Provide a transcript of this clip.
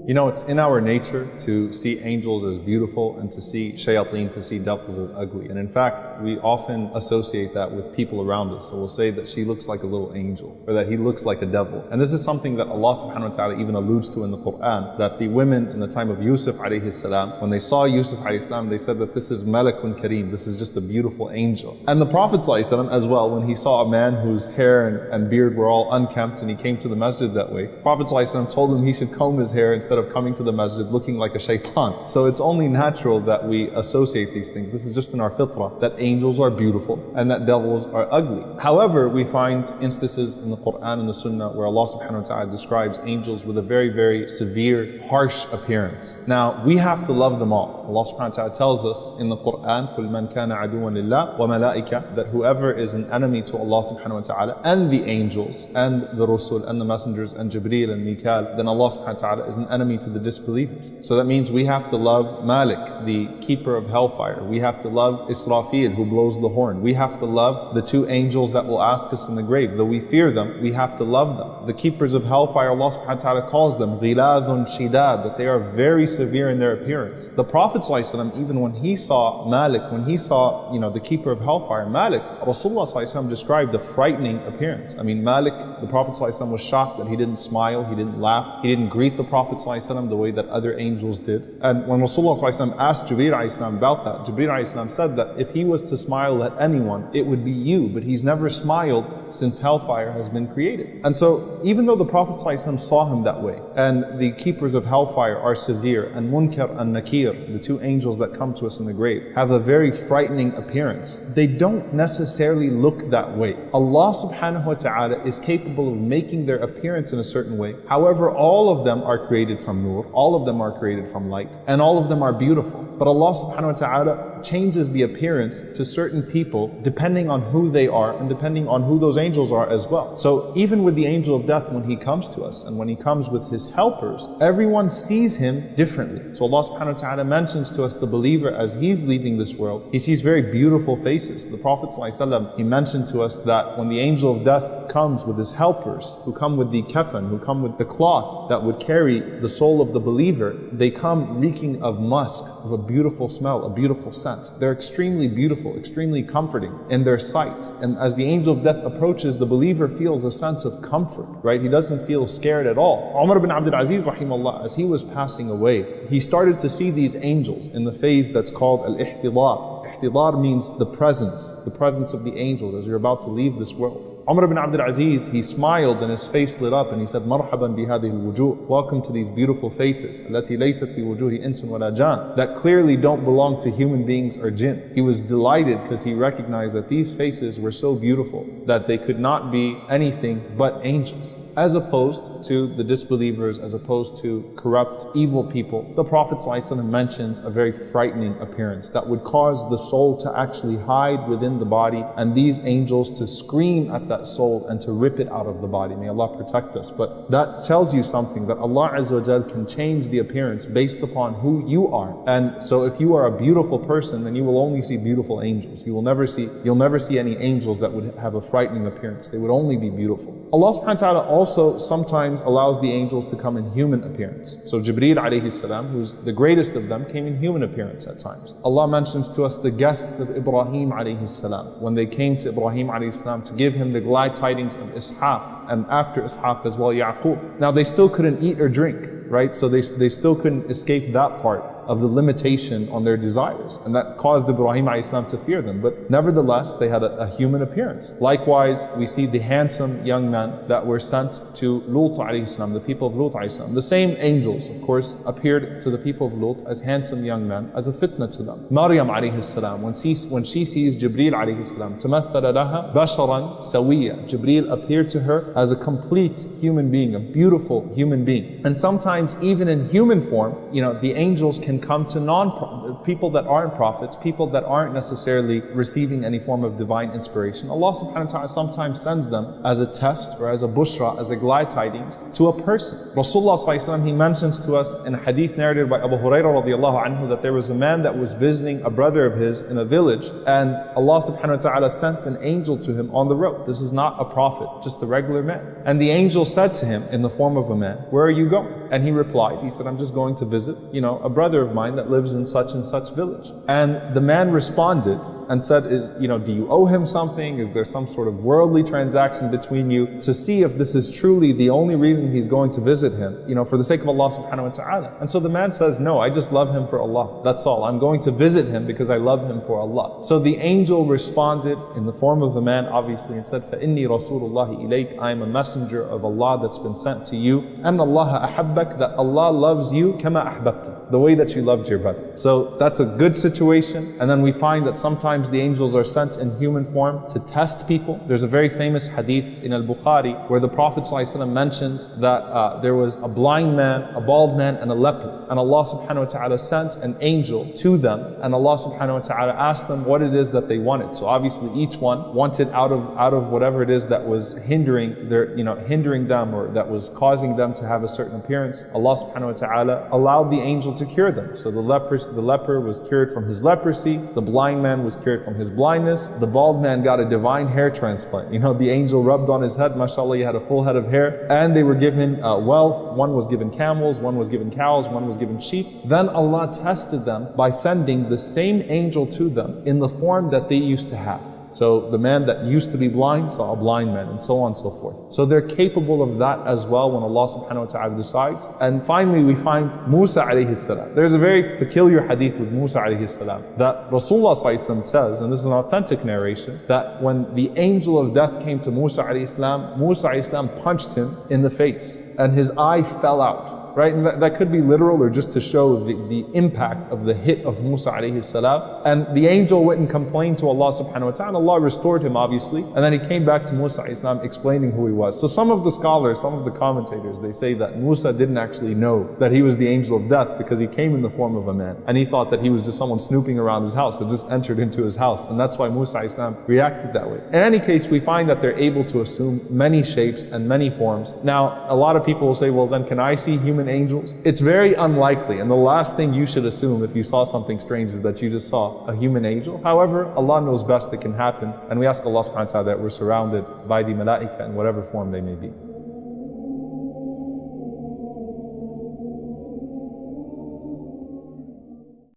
You know, it's in our nature to see angels as beautiful and to see shayateen, to see devils as ugly. And in fact, we often associate that with people around us. So we'll say that she looks like a little angel or that he looks like a devil. And this is something that Allah subhanahu wa ta'ala even alludes to in the Quran, that the women in the time of Yusuf alayhi salam, when they saw Yusuf alayhi salam, they said that this is Malakun Kareem, this is just a beautiful angel. And the Prophet sallallahu alaihi wasallam as well, when he saw a man whose hair and beard were all unkempt and he came to the masjid that way, Prophet sallallahu alaihi wasallam told him he should comb his hair instead of coming to the masjid looking like a shaitan. So it's only natural that we associate these things. This is just in our fitrah, that angels are beautiful and that devils are ugly. However, we find instances in the Quran and the Sunnah where Allah subhanahu wa ta'ala describes angels with a very, very severe, harsh appearance. Now, we have to love them all. Allah subhanahu wa ta'ala tells us in the Quran, قُلْ مَنْ كَانَ عَدُوًا لِلَّهِ وَمَلَائِكَةً, that whoever is an enemy to Allah subhanahu wa ta'ala and the angels and the Rusul and the messengers and Jibreel and Mikael, then Allah subhanahu wa ta'ala is an enemy to the disbelievers. So that means we have to love Malik, the keeper of hellfire. We have to love Israfil, who blows the horn. We have to love the two angels that will ask us in the grave. Though we fear them, we have to love them. The keepers of hellfire, Allah subhanahu wa ta'ala calls them ghiladun shidad, that they are very severe in their appearance. The Prophet ﷺ, even when he saw Malik, when he saw, the keeper of hellfire, Malik, Rasulullah ﷺ described a frightening appearance. I mean, Malik, the Prophet ﷺ was shocked that he didn't smile, he didn't laugh, he didn't greet the Prophet ﷺ the way that other angels did. And when Rasulullah ﷺ asked Jibreel ﷺ about that, Jibreel ﷺ said that if he was to smile at anyone, it would be you, but he's never smiled since hellfire has been created. And so, even though the Prophet ﷺ saw him that way, and the keepers of hellfire are severe, and Munkar and Nakir, the two angels that come to us in the grave, have a very frightening appearance, they don't necessarily look that way. Allah subhanahu wa ta'ala is capable of making their appearance in a certain way. However, all of them are created from nur, all of them are created from light, and all of them are beautiful. But Allah subhanahu wa ta'ala changes the appearance to certain people depending on who they are and depending on who those angels are as well. So even with the angel of death, when he comes to us and when he comes with his helpers, everyone sees him differently. So Allah subhanahu wa ta'ala mentions to us the believer as he's leaving this world, he sees very beautiful faces. The Prophet ﷺ, he mentioned to us that when the angel of death comes with his helpers, who come with the kafan, who come with the cloth that would carry the soul of the believer, they come reeking of musk, of a beautiful smell, a beautiful scent. They're extremely beautiful, extremely comforting in their sight. And as the angel of death approaches, the believer feels a sense of comfort, right? He doesn't feel scared at all. Umar ibn Abdul Aziz, rahimahullah, as he was passing away, he started to see these angels in the phase that's called al-ihtidar. Ihtidar means the presence of the angels as you're about to leave this world. Umar ibn Abdul Aziz, he smiled and his face lit up and he said, "Marhaban bihadihi al-wujuh." Welcome to these beautiful faces, التي ليست في وجوه إنس ولا جان, that clearly don't belong to human beings or jinn. He was delighted because he recognized that these faces were so beautiful that they could not be anything but angels. As opposed to the disbelievers, as opposed to corrupt, evil people, the Prophet ﷺ mentions a very frightening appearance that would cause the soul to actually hide within the body and these angels to scream at that soul and to rip it out of the body. May Allah protect us. But that tells you something, that Allah Azza wa Jal can change the appearance based upon who you are. And so if you are a beautiful person, then you will only see beautiful angels. You'll never see any angels that would have a frightening appearance. They would only be beautiful. Allah subhanahu wa ta'ala also sometimes allows the angels to come in human appearance. So Jibreel alayhi salam, who's the greatest of them, came in human appearance at times. Allah mentions to us the guests of Ibrahim alayhi salam, when they came to Ibrahim alayhi salam to give him the glad tidings of Ishaq, and after Ishaq as well, Yaqub. Now they still couldn't eat or drink, right? So they still couldn't escape that part of the limitation on their desires, and that caused Ibrahim ﷺ to fear them. But nevertheless, they had a human appearance. Likewise, we see the handsome young men that were sent to Lut ﷺ, the people of Lut ﷺ. The same angels, of course, appeared to the people of Lut as handsome young men, as a fitna to them. Maryam ﷺ, when she sees Jibreel ﷺ, تَمَثَّلَ لَهَا بَشَرًا سَوِيًّا, Jibreel appeared to her as a complete human being, a beautiful human being. And sometimes even in human form, the angels can can come to people that aren't prophets, people that aren't necessarily receiving any form of divine inspiration. Allah subhanahu wa ta'ala sometimes sends them as a test or as a bushra, as a glad tidings to a person. Rasulullah sallallahu alaihi wasallam, he mentions to us in a hadith narrated by Abu Hurairah radiallahu anhu that there was a man that was visiting a brother of his in a village, and Allah subhanahu wa ta'ala sent an angel to him on the road. This is not a prophet, just a regular man. And the angel said to him in the form of a man, "Where are you going?" And he replied, he said, "I'm just going to visit, a brother of mine that lives in such and such village." And the man responded and said, do you owe him something? Is there some sort of worldly transaction between you? To see if this is truly the only reason he's going to visit him, for the sake of Allah subhanahu wa ta'ala. And so the man says, "No, I just love him for Allah. That's all. I'm going to visit him because I love him for Allah." So the angel responded in the form of the man, obviously, and said, فَإِنِّي رَسُولُ اللَّهِ إِلَيْكَ, I am a messenger of Allah that's been sent to you. أَنَّ اللَّهَ أَحَبَّكَ, that Allah loves you, كَمَا أَحْبَبْتَ, the way that you loved your brother. So that's a good situation. And then we find that sometimes the angels are sent in human form to test people. There's a very famous hadith in Al-Bukhari where the Prophet ﷺ mentions that there was a blind man, a bald man, and a leper. And Allah subhanahu wa ta'ala sent an angel to them, and Allah subhanahu wa ta'ala asked them what it is that they wanted. So obviously each one wanted out of whatever it is that was hindering them, or that was causing them to have a certain appearance. Allah subhanahu wa ta'ala allowed the angel to cure them. So the leper was cured from his leprosy, the blind man was cured from his blindness, the bald man got a divine hair transplant. The angel rubbed on his head, mashallah, he had a full head of hair, and they were given wealth. One was given camels, one was given cows, one was given sheep. Then Allah tested them by sending the same angel to them in the form that they used to have. So the man that used to be blind saw a blind man, and so on and so forth. So they're capable of that as well when Allah subhanahu wa ta'ala decides. And finally we find Musa alayhi salam. There's a very peculiar hadith with Musa alayhi salam that Rasulullah sallallahu alaihi wasallam says, and this is an authentic narration, that when the angel of death came to Musa alayhi salam, Musa alayhi salam punched him in the face and his eye fell out. Right? And that could be literal or just to show the impact of the hit of Musa alayhi salam. And the angel went and complained to Allah subhanahu wa ta'ala. Allah restored him, obviously. And then he came back to Musa alayhi salam explaining who he was. So some of the scholars, some of the commentators, they say that Musa didn't actually know that he was the angel of death because he came in the form of a man. And he thought that he was just someone snooping around his house that just entered into his house. And that's why Musa alayhi salam reacted that way. In any case, we find that they're able to assume many shapes and many forms. Now, a lot of people will say, well, then can I see human angels? It's very unlikely, and the last thing you should assume if you saw something strange is that you just saw a human angel. However, Allah knows best it can happen, and we ask Allah subhanahu wa ta'ala that we're surrounded by the malaika in whatever form they may be.